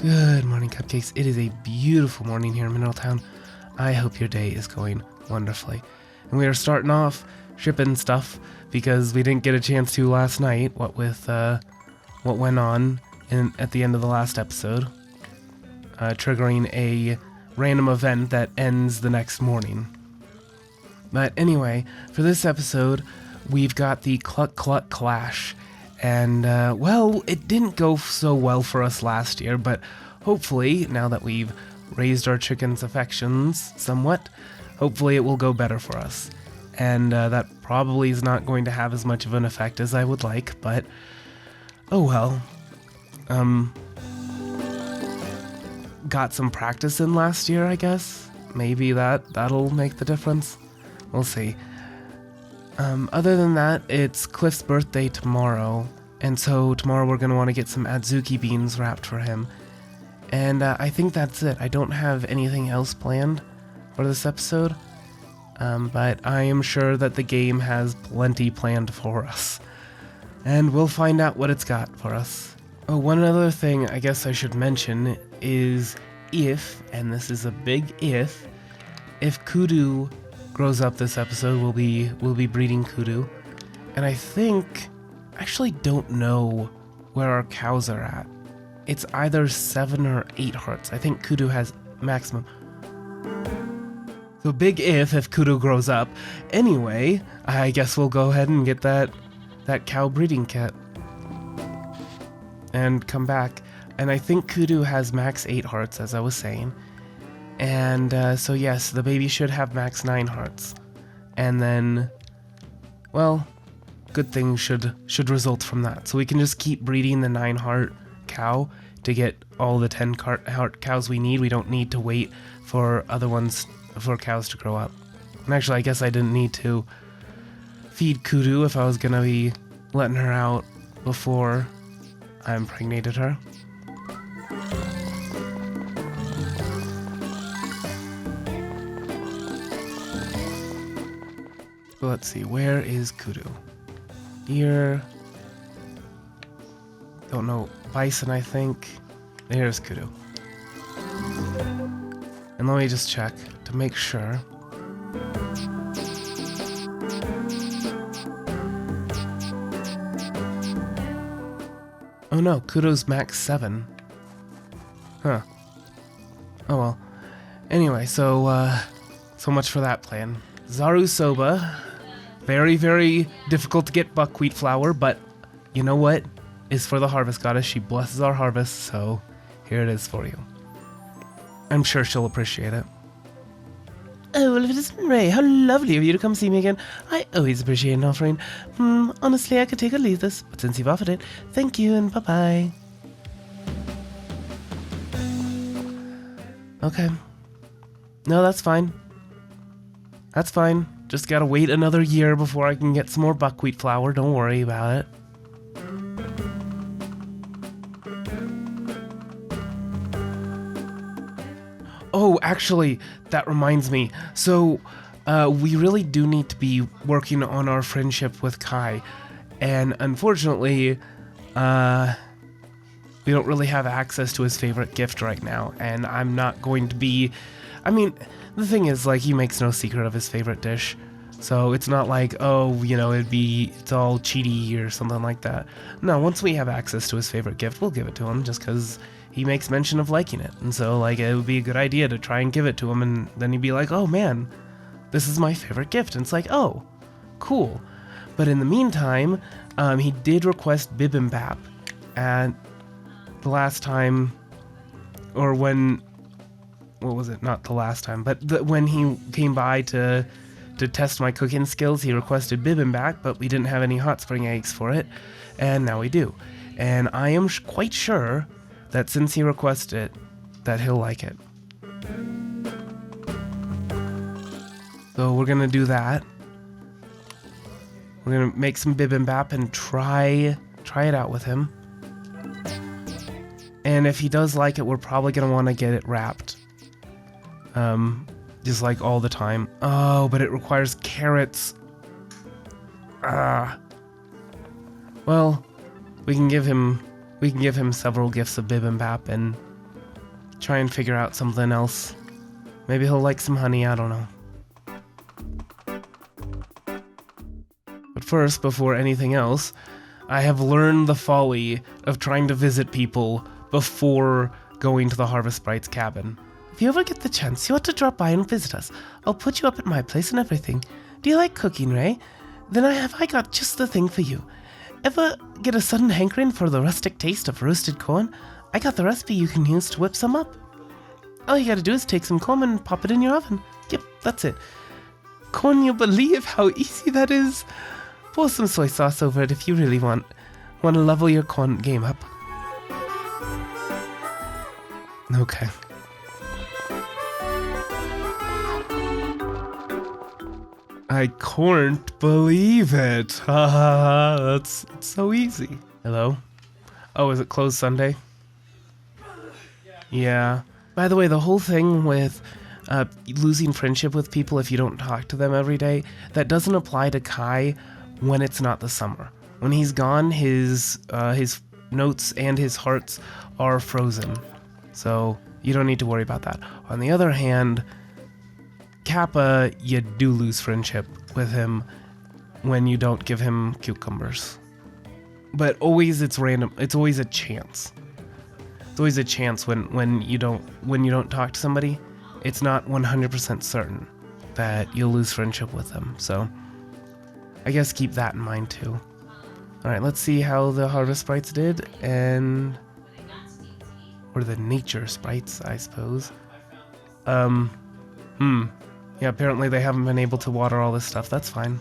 Good morning, Cupcakes. It is a beautiful morning here in Mineral Town. I hope your day is going wonderfully. And we are starting off shipping stuff because we didn't get a chance to last night, what with what went on at the end of the last episode, triggering a random event that ends the next morning. But anyway, for this episode, we've got the Cluck-Cluck Clash. And, well, it didn't go so well for us last year, but hopefully, now that we've raised our chicken's affections somewhat, hopefully it will go better for us. And that probably is not going to have as much of an effect as I would like, but oh well. Got some practice in last year, I guess. Maybe that'll make the difference. We'll see. Other than that, it's Cliff's birthday tomorrow, and so tomorrow we're going to want to get some adzuki beans wrapped for him. And I think that's it. I don't have anything else planned for this episode, but I am sure that the game has plenty planned for us. And we'll find out what it's got for us. Oh, one other thing I guess I should mention is if, and this is a big if Kudu grows up this episode, we'll be breeding Kudu. And I actually don't know where our cows are at. It's either 7 or 8 hearts. I think Kudu has maximum. So big if Kudu grows up. Anyway, I guess we'll go ahead and get that cow breeding kit. And come back. And I think Kudu has max 8 hearts, as I was saying. And so yes, the baby should have max 9 hearts. And then, well, good things should result from that. So we can just keep breeding the 9 heart cow to get all the 10 heart cows we need. We don't need to wait for for cows to grow up. And actually, I guess I didn't need to feed Kudu if I was going to be letting her out before I impregnated her. Let's see, where is Kudu? Here. Don't know, bison, I think. There's Kudu. And let me just check to make sure. Oh no, Kudu's max 7. Huh. Oh well. Anyway, so much for that plan. Zaru Soba. Very, very difficult to get buckwheat flour, but you know what? It's for the harvest goddess. She blesses our harvest, so here it is for you. I'm sure she'll appreciate it. Oh, well, if it isn't Ray, how lovely of you to come see me again. I always appreciate an offering. Honestly, I could take or leave this, but since you've offered it, thank you and bye-bye. Okay. No, that's fine. That's fine. Just gotta wait another year before I can get some more buckwheat flour. Don't worry about it. Oh, actually, that reminds me. So, we really do need to be working on our friendship with Kai. And unfortunately, we don't really have access to his favorite gift right now. And I'm not going to be... I mean, the thing is, like, he makes no secret of his favorite dish. So it's not like, oh, you know, it's all cheaty or something like that. No, once we have access to his favorite gift, we'll give it to him just because he makes mention of liking it. And so, like, it would be a good idea to try and give it to him, and then he'd be like, oh man, this is my favorite gift. And it's like, oh, cool. But in the meantime, he did request bibimbap at the last time, or when... What was it? Not the last time, but when he came by to test my cooking skills, he requested bibimbap, but we didn't have any hot spring eggs for it, and now we do. And I am quite sure that since he requested it, that he'll like it. So we're gonna do that. We're gonna make some bibimbap and try it out with him. And if he does like it, we're probably gonna want to get it wrapped. Just like all the time. Oh, but it requires carrots. Well, we can give him several gifts of bibimbap and try and figure out something else. Maybe he'll like some honey, I don't know. But first, before anything else, I have learned the folly of trying to visit people before going to the Harvest Sprite's cabin. If you ever get the chance, you ought to drop by and visit us. I'll put you up at my place and everything. Do you like cooking, Ray? Then I got just the thing for you. Ever get a sudden hankering for the rustic taste of roasted corn? I got the recipe you can use to whip some up. All you gotta do is take some corn and pop it in your oven. Yep, that's it. Can you believe how easy that is? Pour some soy sauce over it if you really want to level your corn game up. Okay. I can't believe it. Haha, that's so easy. Hello? Oh, is it closed Sunday? Yeah. By the way, the whole thing with losing friendship with people if you don't talk to them every day, that doesn't apply to Kai when it's not the summer. When he's gone, his notes and his hearts are frozen. So you don't need to worry about that. On the other hand, Kappa, you do lose friendship with him when you don't give him cucumbers. But always it's random. It's always a chance. It's always a chance when you don't talk to somebody. It's not 100% certain that you'll lose friendship with them. So I guess keep that in mind too. All right, let's see how the Harvest Sprites did, or the Nature Sprites, I suppose. Yeah, apparently they haven't been able to water all this stuff. That's fine.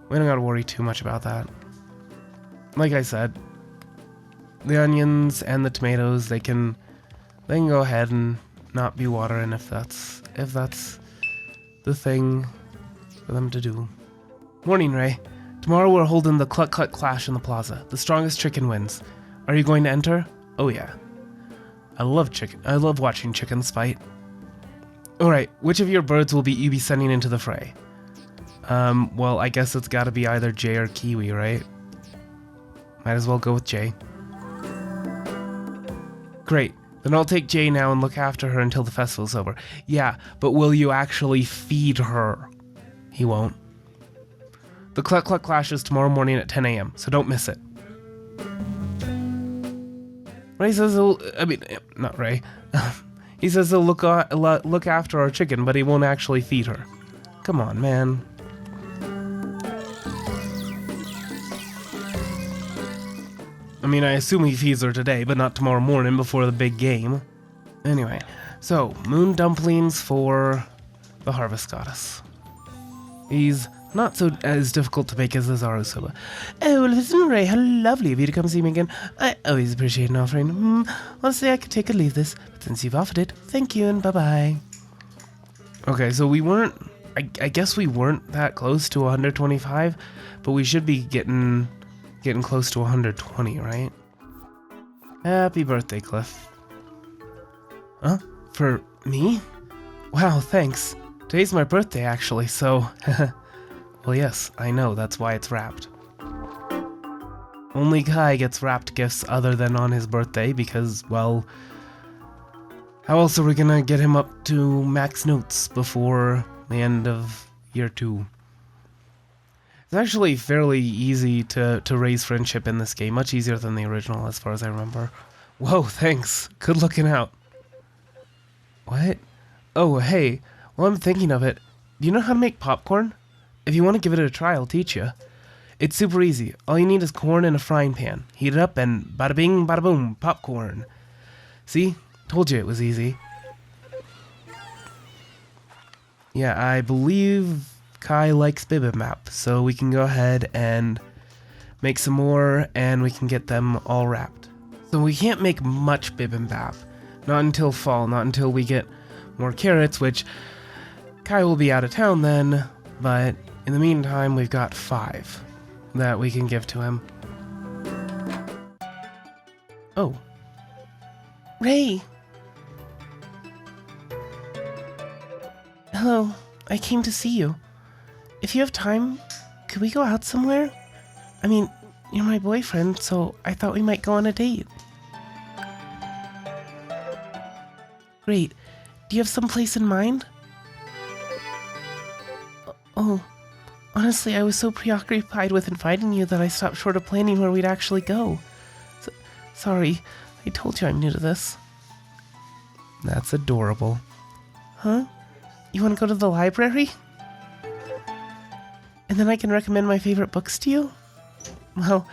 We don't gotta worry too much about that. Like I said, the onions and the tomatoes, they can go ahead and not be watering if that's the thing for them to do. Morning, Ray. Tomorrow we're holding the Cluck-Cluck Clash in the plaza. The strongest chicken wins. Are you going to enter? Oh yeah. I love watching chickens fight. Alright, which of your birds will you be sending into the fray? Well, I guess it's gotta be either Jay or Kiwi, right? Might as well go with Jay. Great. Then I'll take Jay now and look after her until the festival's over. Yeah, but will you actually feed her? He won't. The Cluck-Cluck Clash is tomorrow morning at 10 a.m., so don't miss it. Ray says not Ray. He says he'll look after our chicken, but he won't actually feed her. Come on, man. I mean, I assume he feeds her today, but not tomorrow morning before the big game. Anyway, so, moon dumplings for the Harvest Goddess. He's not as difficult to make as the Zaru soba. Oh, listen, Ray, how lovely of you to come see me again. I always appreciate an offering. Honestly, I could take or leave this, but since you've offered it, thank you and bye-bye. Okay, so we weren't, I guess we weren't that close to 125, but we should be getting close to 120, right? Happy birthday, Cliff. Huh? For me? Wow, thanks. Today's my birthday, actually, so... Well, yes, I know, that's why it's wrapped. Only Kai gets wrapped gifts other than on his birthday because, well... How else are we gonna get him up to max notes before the end of year 2? It's actually fairly easy to raise friendship in this game, much easier than the original as far as I remember. Whoa, thanks. Good looking out. What? Oh, hey, while I'm thinking of it, do you know how to make popcorn? If you want to give it a try, I'll teach you. It's super easy. All you need is corn in a frying pan. Heat it up and bada bing, bada boom, popcorn. See? Told you it was easy. Yeah, I believe Kai likes bibimbap, so we can go ahead and make some more and we can get them all wrapped. So we can't make much bibimbap. Not until fall, not until we get more carrots, which Kai will be out of town then, but in the meantime, we've got 5 that we can give to him. Oh. Ray! Hello, I came to see you. If you have time, could we go out somewhere? I mean, you're my boyfriend, so I thought we might go on a date. Great. Do you have some place in mind? Oh, honestly, I was so preoccupied with inviting you that I stopped short of planning where we'd actually go. Sorry, I told you I'm new to this. That's adorable. Huh? You want to go to the library? And then I can recommend my favorite books to you? Well,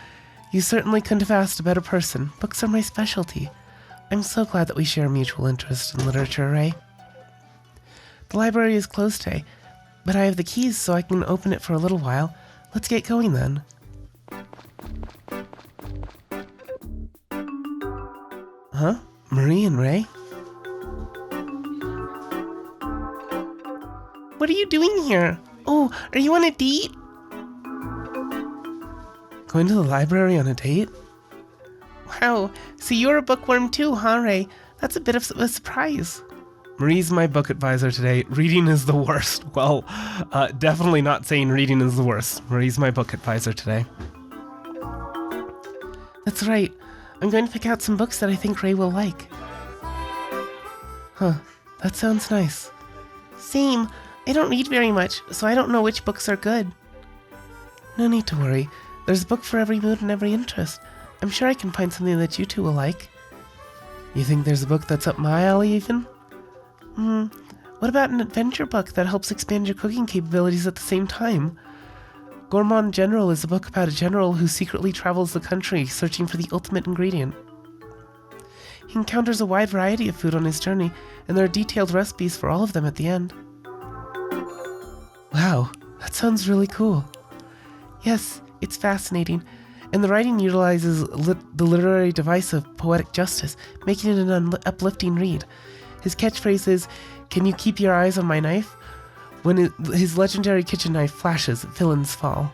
you certainly couldn't have asked a better person. Books are my specialty. I'm so glad that we share a mutual interest in literature, Ray. The library is closed today, but I have the keys so I can open it for a little while. Let's get going then. Huh? Marie and Ray? What are you doing here? Oh, are you on a date? Going to the library on a date? Wow, so you're a bookworm too, huh, Ray? That's a bit of a surprise. Marie's my book advisor today. Reading is the worst. Well, definitely not saying reading is the worst. Marie's my book advisor today. That's right. I'm going to pick out some books that I think Ray will like. Huh, that sounds nice. Same. I don't read very much, so I don't know which books are good. No need to worry. There's a book for every mood and every interest. I'm sure I can find something that you two will like. You think there's a book that's up my alley even? What about an adventure book that helps expand your cooking capabilities at the same time? Gourmand General is a book about a general who secretly travels the country searching for the ultimate ingredient. He encounters a wide variety of food on his journey, and there are detailed recipes for all of them at the end. Wow, that sounds really cool. Yes, it's fascinating, and the writing utilizes the literary device of poetic justice, making it an uplifting read. His catchphrase is, "Can you keep your eyes on my knife?" When his legendary kitchen knife flashes, villains fall.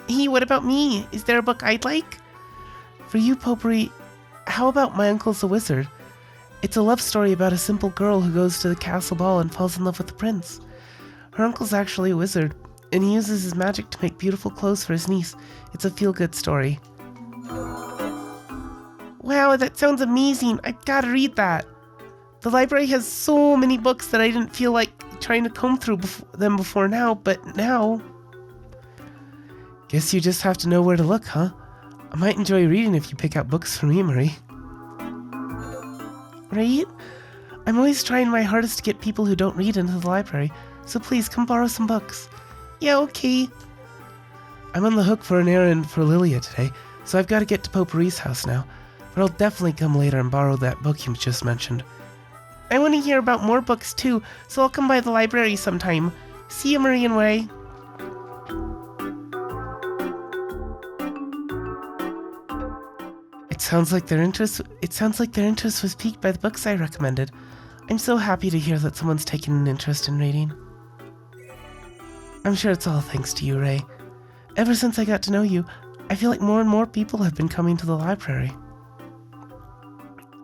Hey, what about me? Is there a book I'd like? For you, Potpourri, how about My Uncle's a Wizard? It's a love story about a simple girl who goes to the castle ball and falls in love with the prince. Her uncle's actually a wizard, and he uses his magic to make beautiful clothes for his niece. It's a feel-good story. Wow, that sounds amazing. I've got to read that. The library has so many books that I didn't feel like trying to comb through them before now, but now... Guess you just have to know where to look, huh? I might enjoy reading if you pick out books for me, Marie. Right? I'm always trying my hardest to get people who don't read into the library, so please come borrow some books. Yeah, okay. I'm on the hook for an errand for Lilia today, so I've got to get to Potpourri's house now, but I'll definitely come later and borrow that book you just mentioned. I want to hear about more books too, so I'll come by the library sometime. See you, Marie and Ray. It sounds like their interest was piqued by the books I recommended. I'm so happy to hear that someone's taken an interest in reading. I'm sure it's all thanks to you, Ray. Ever since I got to know you, I feel like more and more people have been coming to the library.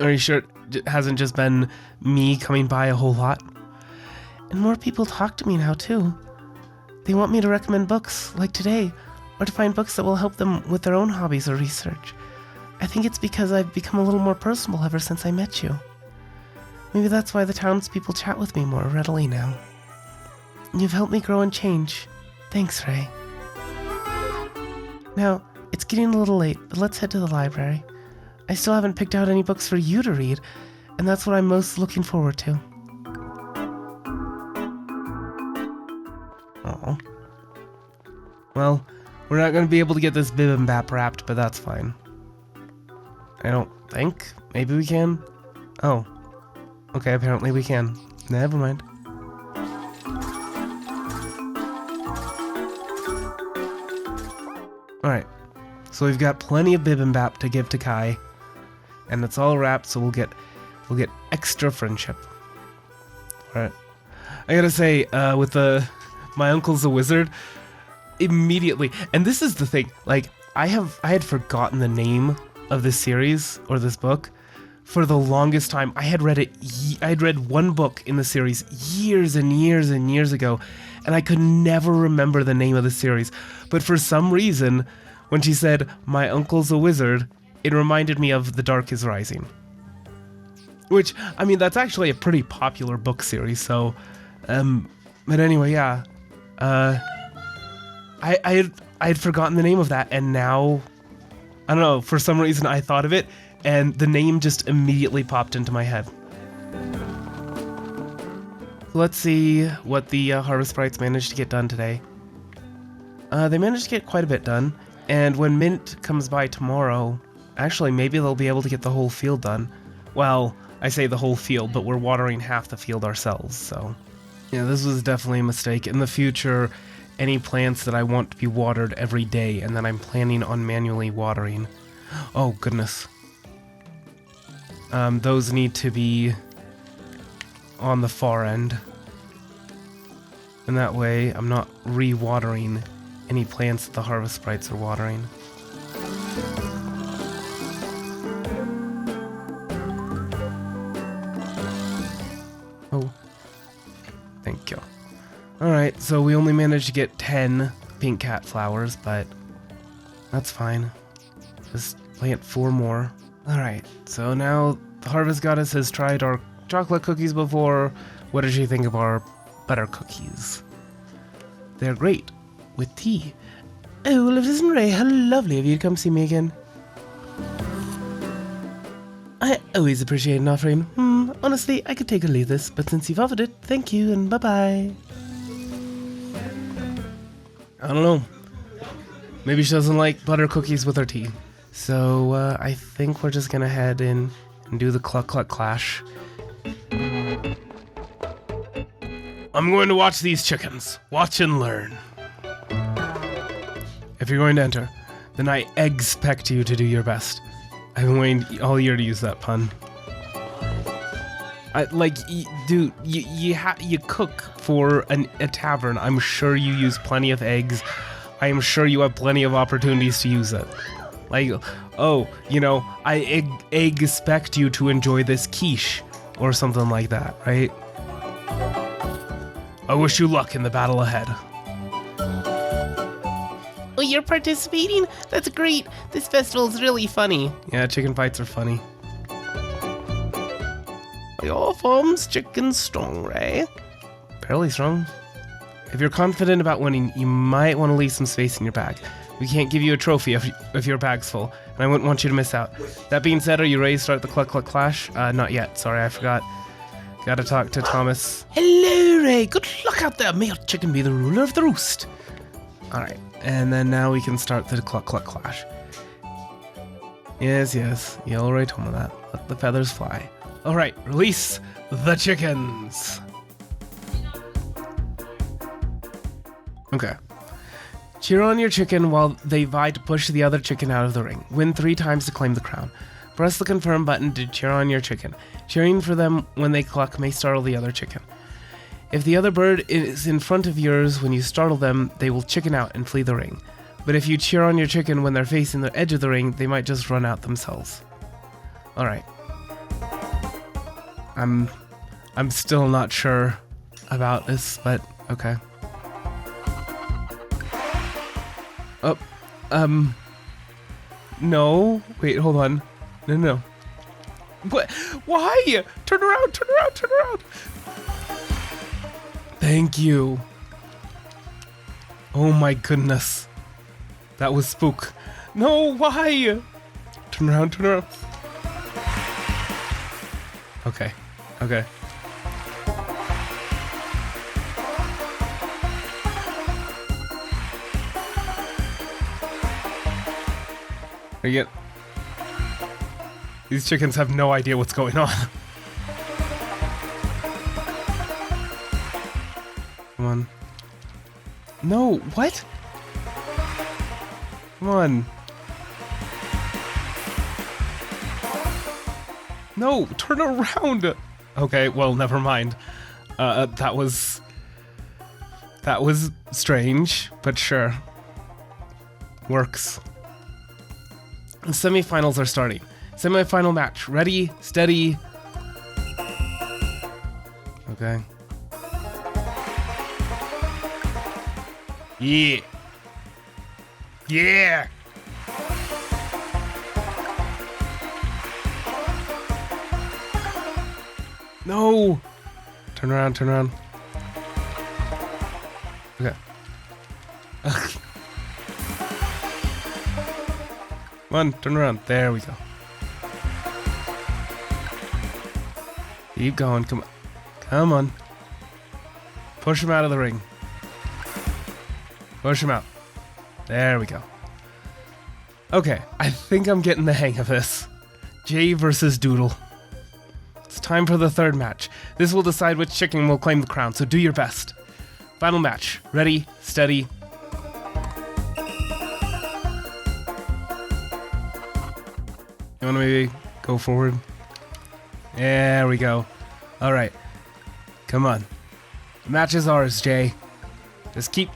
Are you sure it hasn't just been me coming by a whole lot? And more people talk to me now, too. They want me to recommend books, like today, or to find books that will help them with their own hobbies or research. I think it's because I've become a little more personable ever since I met you. Maybe that's why the townspeople chat with me more readily now. You've helped me grow and change. Thanks, Ray. Now, it's getting a little late, but let's head to the library. I still haven't picked out any books for you to read, and that's what I'm most looking forward to. Oh. Well, we're not going to be able to get this bibimbap wrapped, but that's fine. I don't think. Maybe we can? Oh. Okay, apparently we can. Never mind. Alright. So we've got plenty of bibimbap to give to Kai. And it's all wrapped, so we'll get extra friendship. Alright. I gotta say, with My Uncle's a Wizard, immediately, and this is the thing, like, I had forgotten the name of this series, or this book, for the longest time. I had read one book in the series years and years and years ago, and I could never remember the name of the series. But for some reason, when she said, My Uncle's a Wizard, it reminded me of The Dark is Rising. Which, I mean, that's actually a pretty popular book series, so, but anyway, yeah. I had forgotten the name of that, and now, I don't know, for some reason I thought of it, and the name just immediately popped into my head. Let's see what the Harvest Sprites managed to get done today. They managed to get quite a bit done, and when Mint comes by tomorrow, actually maybe they'll be able to get the whole field done. Well, I say the whole field, but we're watering half the field ourselves, so... Yeah, this was definitely a mistake. In the future, any plants that I want to be watered every day, and that I'm planning on manually watering... Oh, goodness. Those need to be on the far end. And that way, I'm not re-watering any plants that the Harvest Sprites are watering. Oh. Thank you. Alright, so we only managed to get 10 pink cat flowers, but that's fine. Just plant 4 more. Alright, so now the Harvest Goddess has tried our chocolate cookies before. What did she think of our butter cookies? They're great. With tea. Oh, Liv and Ray, how lovely of you to come see me again. I always appreciate an offering. Honestly, I could take or leave this, but since you've offered it, thank you and bye-bye. I don't know. Maybe she doesn't like butter cookies with her tea. So, I think we're just gonna head in and do the Cluck-Cluck Clash. I'm going to watch these chickens. Watch and learn. If you're going to enter, then I expect you to do your best. I've been waiting all year to use that pun. Dude, you cook for a tavern. I'm sure you use plenty of eggs. I am sure you have plenty of opportunities to use it. Like, oh, you know, I expect you to enjoy this quiche or something like that, right? I wish you luck in the battle ahead. Oh, you're participating? That's great. This festival's really funny. Yeah, chicken fights are funny. Your form's chicken strong, Ray. Fairly strong. If you're confident about winning, you might want to leave some space in your bag. We can't give you a trophy if your bag's full, and I wouldn't want you to miss out. That being said, are you ready to start the Cluck-Cluck Clash? Not yet. Sorry, I forgot. Gotta talk to Thomas. Hello, Ray. Good luck out there. May your chicken be the ruler of the roost. Alright, and then now we can start the Cluck-Cluck Clash. Yes, you already told me that. Let the feathers fly. Alright, release the chickens. Okay. Cheer on your chicken while they vie to push the other chicken out of the ring. Win 3 times to claim the crown. Press the confirm button to cheer on your chicken. Cheering for them when they cluck may startle the other chicken. If the other bird is in front of yours when you startle them, they will chicken out and flee the ring. But if you cheer on your chicken when they're facing the edge of the ring, they might just run out themselves. Alright. I'm still not sure about this, but okay. Oh, no. Wait, hold on. No. What? Why? Turn around. Thank you. Oh my goodness. That was spook. No, why? Turn around. Okay. Again. These chickens have no idea what's going on. Come on. No, what? Come on. No, turn around. Okay, well, never mind. That was strange, but sure. Works. The semifinals are starting. Semifinal match. Ready, steady. Okay. Yeah. No! Turn around, turn around. Okay. Come on, turn around. There we go. Keep going, come on. Come on. Push him out of the ring. Push him out. There we go. Okay, I think I'm getting the hang of this. Jay versus Doodle. It's time for the third match. This will decide which chicken will claim the crown, so do your best. Final match. Ready, steady. You want to maybe go forward? There we go. Alright. Come on. The match is ours, Jay. Just keep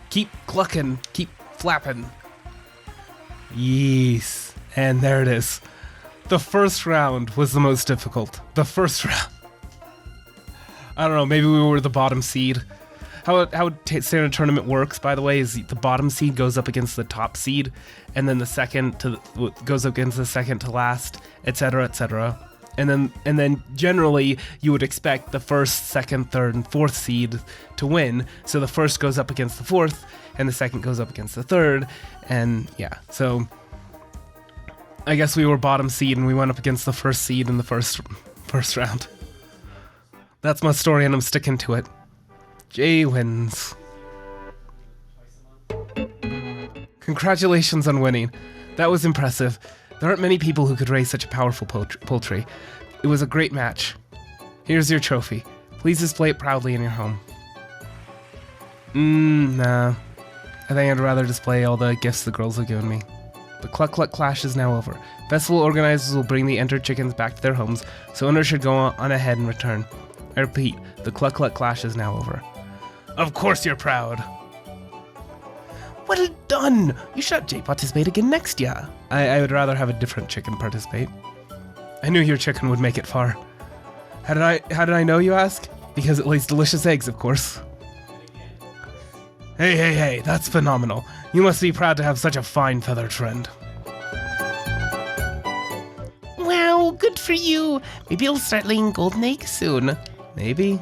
clucking. Keep flapping. Yes. And there it is. The first round was the most difficult. The first round. I don't know, maybe we were the bottom seed. How standard tournament works, by the way, is the bottom seed goes up against the top seed, and then the second goes up against the second to last, etc., etc. And then generally you would expect the first, second, third, and fourth seed to win. So the first goes up against the fourth, and the second goes up against the third, and yeah. So I guess we were bottom seed, and we went up against the first seed in the first round. That's my story, and I'm sticking to it. Jay wins. Congratulations on winning. That was impressive. There aren't many people who could raise such a powerful poultry. It was a great match. Here's your trophy. Please display it proudly in your home. Nah. I think I'd rather display all the gifts the girls have given me. The Cluck-Cluck Clash is now over. Festival organizers will bring the entered chickens back to their homes, so owners should go on ahead and return. I repeat, the Cluck-Cluck Clash is now over. Of course you're proud. Well done! You should Jay participate again next year. I would rather have a different chicken participate. I knew your chicken would make it far. How did I know, you ask? Because it lays delicious eggs, of course. Hey, that's phenomenal. You must be proud to have such a fine feathered friend. Wow, good for you. Maybe you'll start laying golden eggs soon. Maybe.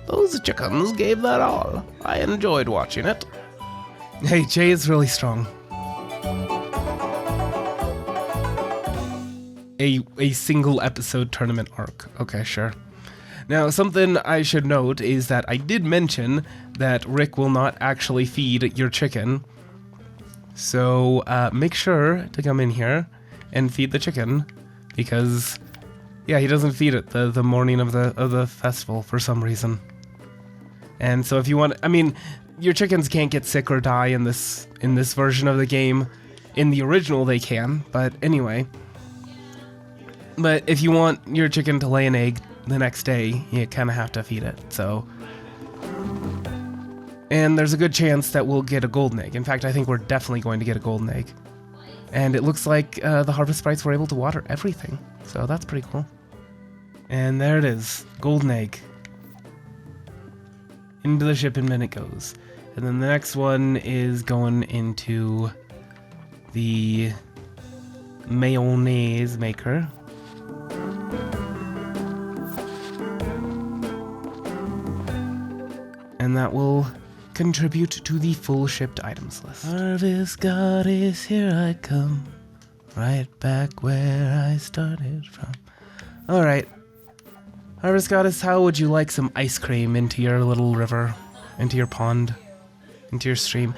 Those chickens gave their all. I enjoyed watching it. Hey, Jay is really strong. A single episode tournament arc. Okay, sure. Now, something I should note is that I did mention that Rick will not actually feed your chicken. So, make sure to come in here and feed the chicken, because yeah, he doesn't feed it the morning of the festival for some reason. And so if you want, I mean, your chickens can't get sick or die in this version of the game. In the original they can, but anyway. But if you want your chicken to lay an egg the next day, you kind of have to feed it. So, and there's a good chance that we'll get a golden egg. In fact, I think we're definitely going to get a golden egg. And it looks like the Harvest Sprites were able to water everything, so that's pretty cool. And there it is, golden egg. Into the shipment it goes. And then the next one is going into the mayonnaise maker. And that will contribute to the full shipped items list. Harvest goddess, here I come, right back where I started from. Alright. Harvest goddess, how would you like some ice cream into your little river, into your pond, into your stream?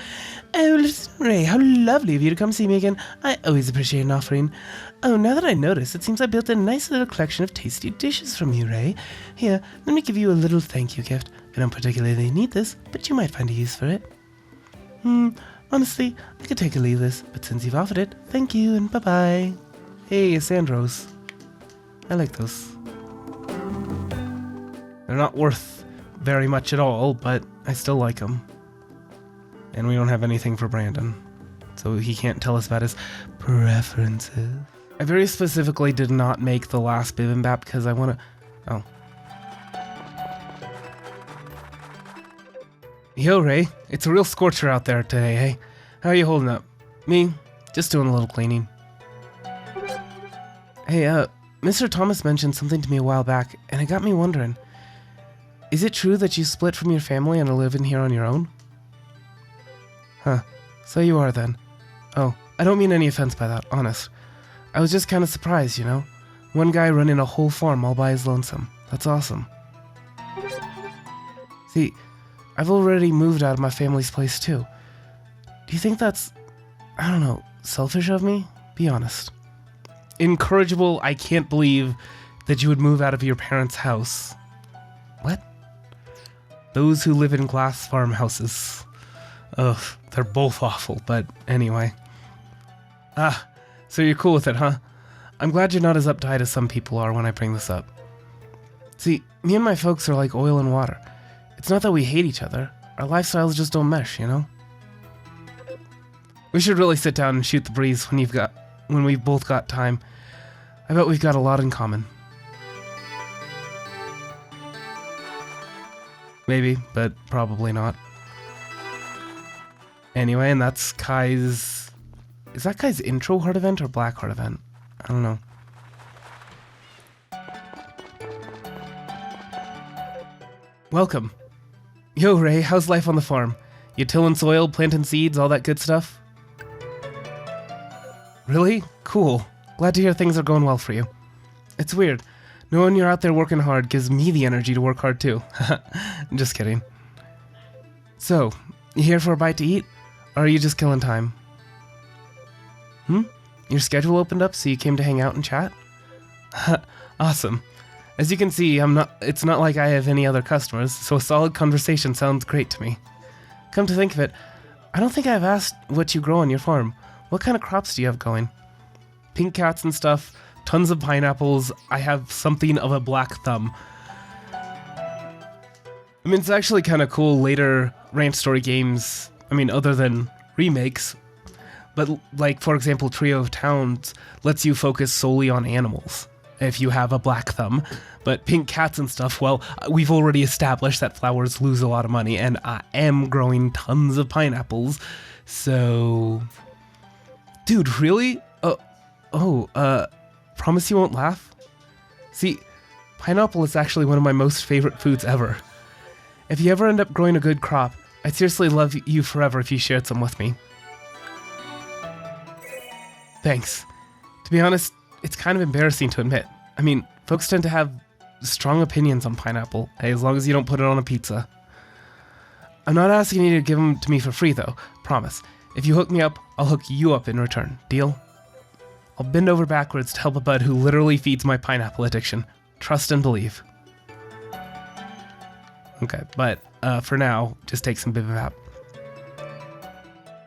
Oh, listen, Ray, how lovely of you to come see me again. I always appreciate an offering. Oh, now that I notice, it seems I built a nice little collection of tasty dishes from you, Ray. Here, let me give you a little thank you gift. I don't particularly need this, but you might find a use for it. Honestly, I could take or leave this, but since you've offered it, thank you and bye-bye. Hey, Sandros. I like those. They're not worth very much at all, but I still like them. And we don't have anything for Brandon, so he can't tell us about his preferences. I very specifically did not make the last bibimbap because I want to... Oh. Yo, Ray, it's a real scorcher out there today, hey? How are you holding up? Me? Just doing a little cleaning. Hey, Mr. Thomas mentioned something to me a while back, and it got me wondering. Is it true that you split from your family and are living here on your own? Huh. So you are then. Oh, I don't mean any offense by that, honest. I was just kind of surprised, you know? One guy running a whole farm all by his lonesome. That's awesome. See, I've already moved out of my family's place too. Do you think that's, I don't know, selfish of me? Be honest. Incorrigible, I can't believe that you would move out of your parents' house. What? Those who live in glass farmhouses. Ugh, they're both awful, but anyway. Ah, so you're cool with it, huh? I'm glad you're not as uptight as some people are when I bring this up. See, me and my folks are like oil and water. It's not that we hate each other. Our lifestyles just don't mesh, you know? We should really sit down and shoot the breeze when we've both got time. I bet we've got a lot in common. Maybe, but probably not. Anyway, and that's Kai's... Is that Kai's intro heart event or black heart event? I don't know. Welcome. Yo, Ray, how's life on the farm? You tilling soil, planting seeds, all that good stuff? Really? Cool. Glad to hear things are going well for you. It's weird. Knowing you're out there working hard gives me the energy to work hard too. Just kidding. So, you here for a bite to eat? Or are you just killing time? Your schedule opened up so you came to hang out and chat? Awesome. As you can see, it's not like I have any other customers, so a solid conversation sounds great to me. Come to think of it, I don't think I've asked what you grow on your farm. What kind of crops do you have going? Pink cats and stuff, tons of pineapples. I have something of a black thumb. I mean, it's actually kind of cool later Ranch Story games, other than remakes, but like, for example, Trio of Towns lets you focus solely on animals if you have a black thumb. But pink cats and stuff, well, we've already established that flowers lose a lot of money, and I am growing tons of pineapples, so... Dude, really? Promise you won't laugh? See, pineapple is actually one of my most favorite foods ever. If you ever end up growing a good crop, I'd seriously love you forever if you shared some with me. Thanks. To be honest, it's kind of embarrassing to admit. Folks tend to have strong opinions on pineapple, as long as you don't put it on a pizza. I'm not asking you to give them to me for free, though. Promise. If you hook me up, I'll hook you up in return. Deal? I'll bend over backwards to help a bud who literally feeds my pineapple addiction. Trust and believe. Okay, but for now, just take some bibimbap.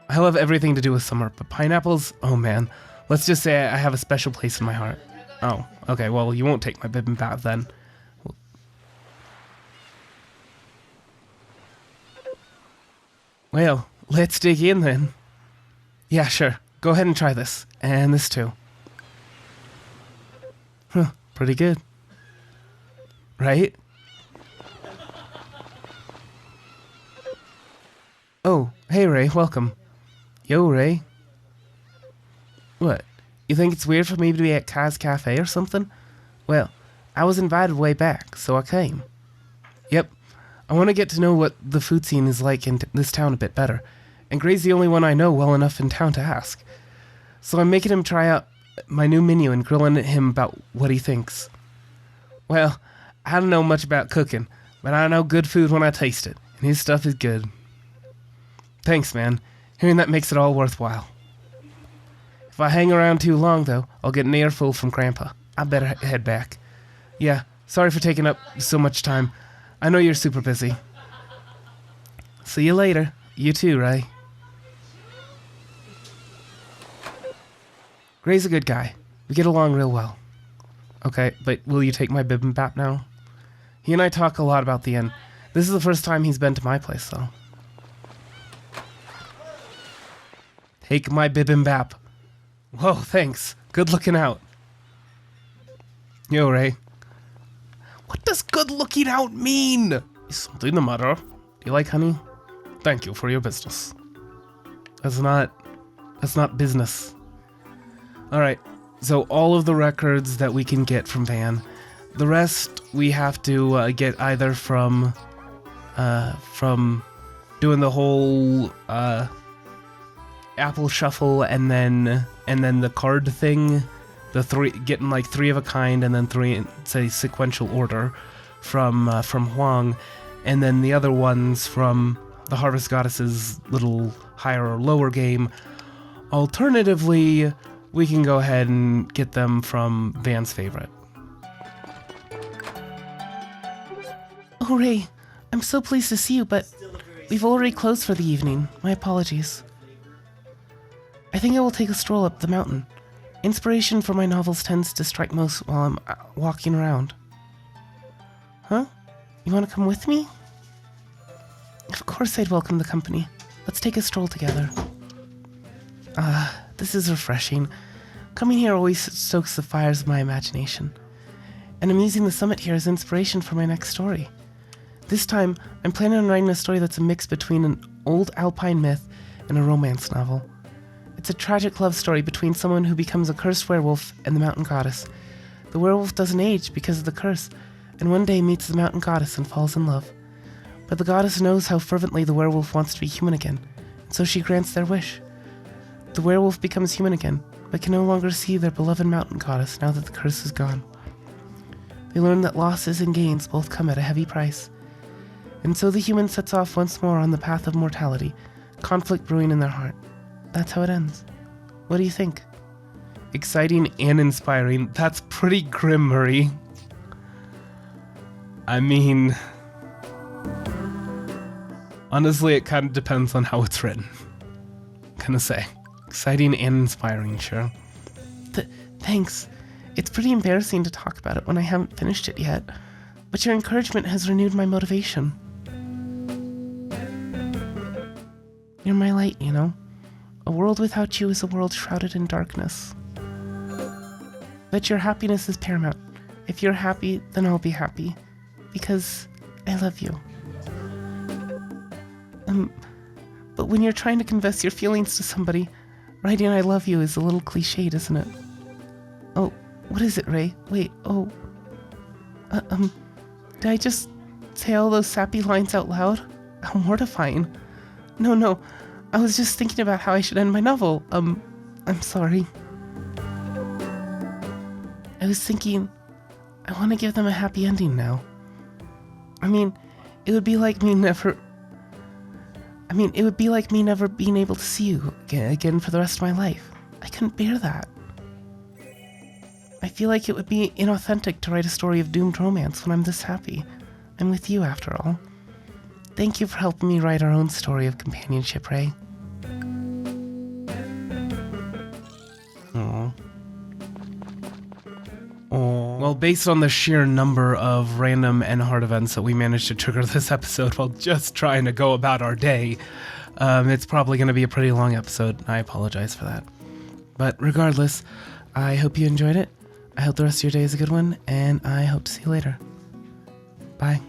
I love everything to do with summer, but pineapples, oh man. Let's just say I have a special place in my heart. Oh, okay, well, you won't take my bibimbap then. Well, let's dig in then. Yeah, sure. Go ahead and try this. And this too. Huh, pretty good. Right? Oh, hey Ray, welcome. Yo, Ray. What? You think it's weird for me to be at Kai's Cafe or something? Well, I was invited way back, so I came. Yep. I want to get to know what the food scene is like in this town a bit better, and Gray's the only one I know well enough in town to ask. So I'm making him try out my new menu and grilling at him about what he thinks. Well, I don't know much about cooking, but I know good food when I taste it, and his stuff is good. Thanks, man. Hearing that makes it all worthwhile. If I hang around too long, though, I'll get an earful from Grandpa. I better head back. Yeah, sorry for taking up so much time. I know you're super busy. See you later. You too, Ray. Gray's a good guy. We get along real well. Okay, but will you take my bibimbap now? He and I talk a lot about the inn. This is the first time he's been to my place, though. Take my bibimbap. Whoa, thanks. Good looking out. Yo, Ray. What does good looking out mean? Is something the matter? Do you like honey? Thank you for your business. That's not business. Alright, So all of the records that we can get from Van. The rest we have to get either from doing the whole Apple Shuffle and then the card thing, getting like 3 of a kind and then 3 in, say, sequential order from Huang, and then the other ones from the Harvest Goddess's little higher or lower game. Alternatively, we can go ahead and get them from Van's favorite. Oh, Ray, I'm so pleased to see you, but we've already closed for the evening. My apologies. I think I will take a stroll up the mountain. Inspiration for my novels tends to strike most while I'm walking around. Huh? You want to come with me? Of course I'd welcome the company. Let's take a stroll together. This is refreshing. Coming here always stokes the fires of my imagination. And I'm using the summit here as inspiration for my next story. This time, I'm planning on writing a story that's a mix between an old alpine myth and a romance novel. It's a tragic love story between someone who becomes a cursed werewolf and the mountain goddess. The werewolf doesn't age because of the curse, and one day meets the mountain goddess and falls in love. But the goddess knows how fervently the werewolf wants to be human again, and so she grants their wish. The werewolf becomes human again, but can no longer see their beloved mountain goddess now that the curse is gone. They learn that losses and gains both come at a heavy price. And so the human sets off once more on the path of mortality, conflict brewing in their heart. That's how it ends. What do you think? Exciting and inspiring. That's pretty grim, Murray. I mean, honestly, it kind of depends on how it's written. Gonna say. Exciting and inspiring, sure. Thanks. It's pretty embarrassing to talk about it when I haven't finished it yet, but your encouragement has renewed my motivation. You're my light, you know? A world without you is a world shrouded in darkness. But your happiness is paramount. If you're happy, then I'll be happy. Because I love you. But when you're trying to confess your feelings to somebody, writing I love you is a little cliched, isn't it? Oh, what is it, Ray? Wait, did I just say all those sappy lines out loud? How mortifying. No, I was just thinking about how I should end my novel. I'm sorry. I was thinking, I want to give them a happy ending now. I mean, it would be like me never being able to see you again for the rest of my life. I couldn't bear that. I feel like it would be inauthentic to write a story of doomed romance when I'm this happy. I'm with you, after all. Thank you for helping me write our own story of companionship, Ray. Aww. Well, based on the sheer number of random and hard events that we managed to trigger this episode while just trying to go about our day, it's probably going to be a pretty long episode. I apologize for that. But regardless, I hope you enjoyed it. I hope the rest of your day is a good one, and I hope to see you later. Bye.